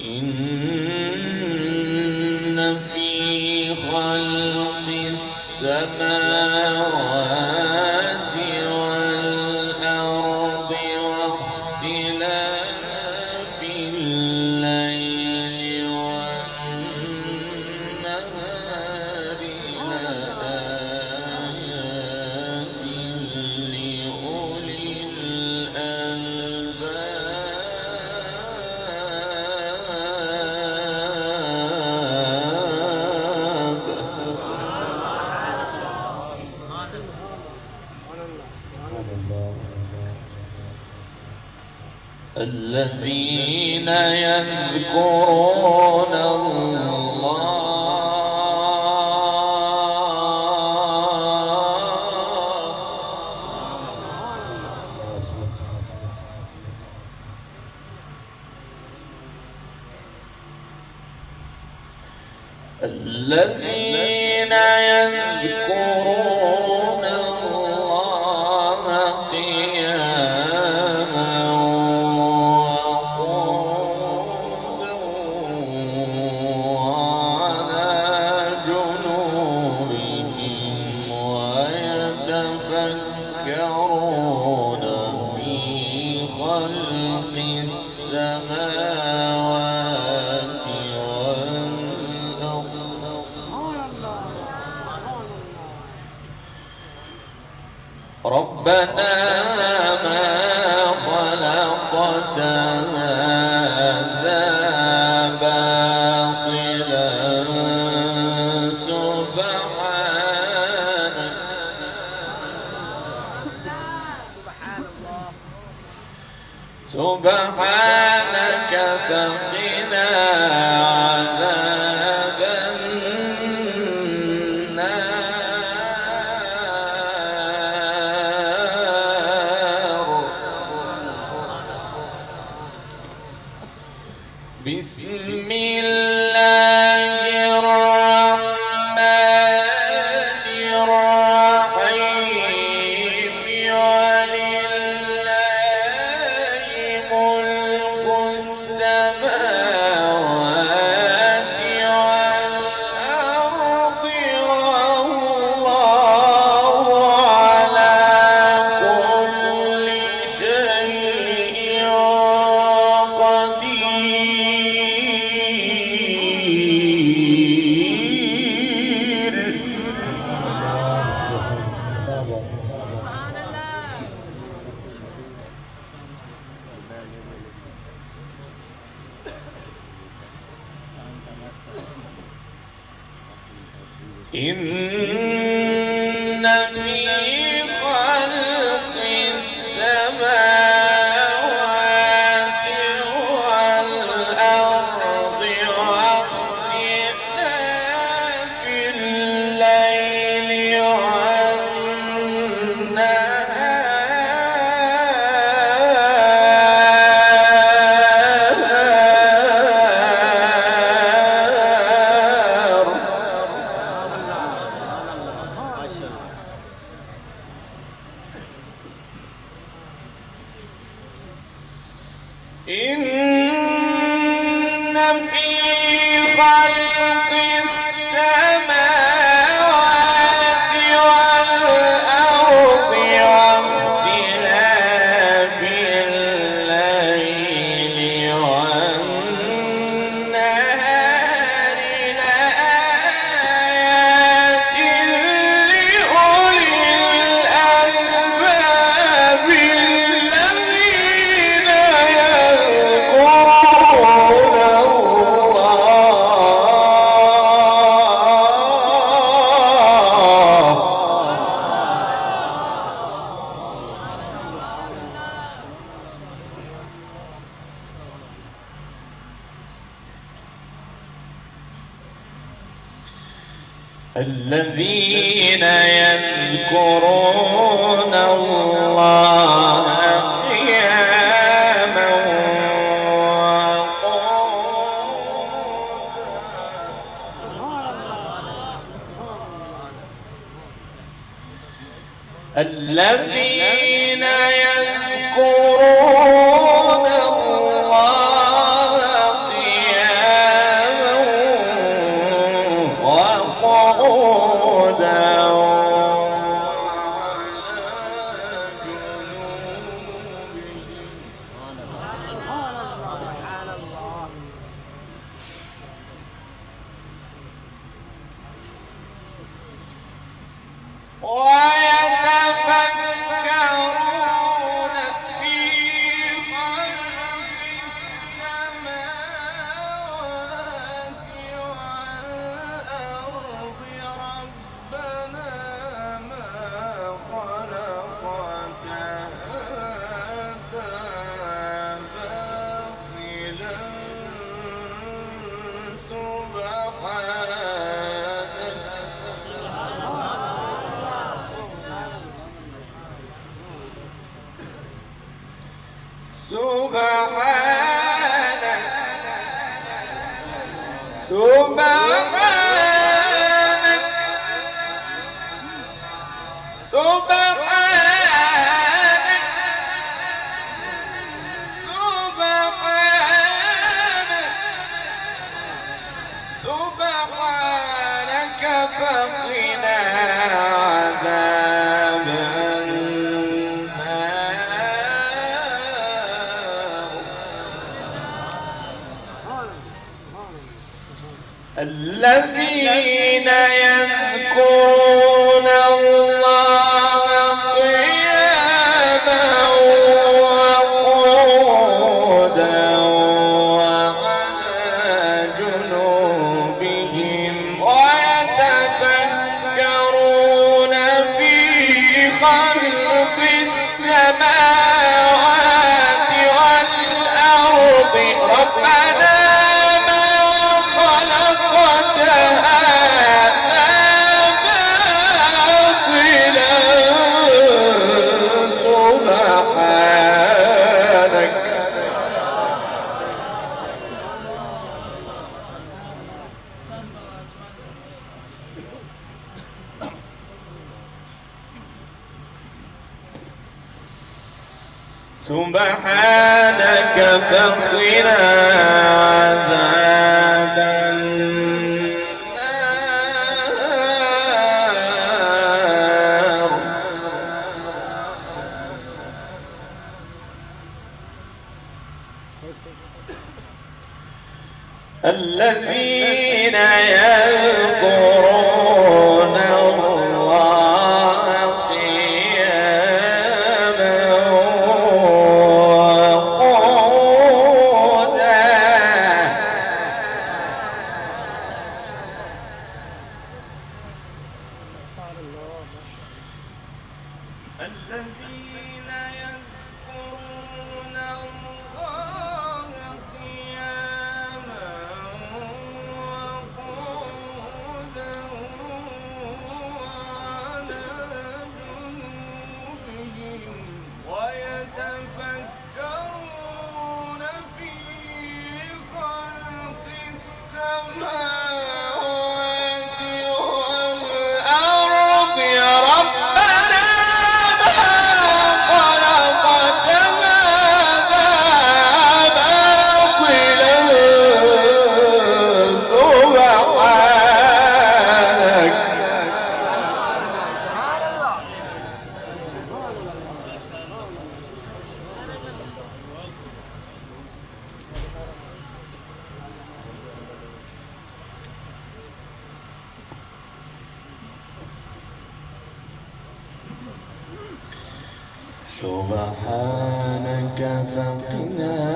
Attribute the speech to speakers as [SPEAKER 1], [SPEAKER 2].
[SPEAKER 1] إن في خلق السماوات والأرض واختلاف الليل والنهار لآيات لأولي الألباب. الذين يذكرون الله الذين يذكرون الله قياما وقعودا وعلى جنوبهم ويتفكرون في خلق السماوات والأرض ربنا ما خلقت هذا باطلا سبحانك فقنا عذاب النار. بسم الله الرحمن الرحيم. ولله ملك السماوات والأرض والله على كل شيء قدير. إن في خلق السماوات والأرض واختلاف الليل والنهار إن في خلق السماوات والأرض واختلاف الليل والنهار لآيات لأولي الألباب الذين يذكرون الله قياما وقعودا الذين يذكرون الله قياما سبحانك سبحانك سبحانك سبحانك فقنا عذاب الذين يذكرون الله قياما وقعودا وعلى جنوبهم ويتفكرون في خلق السماوات والأرض ربنا سبحانك فقنا عذاب النار الذين يذكرون الله قياما وقعودا الذين يذكرون الله قياما وقعودا وعلى جنوبهم ويتفكرون في خلق السماوات والأرض ربنا خلقت هذا باطلا سبحانك سبحانك فقنا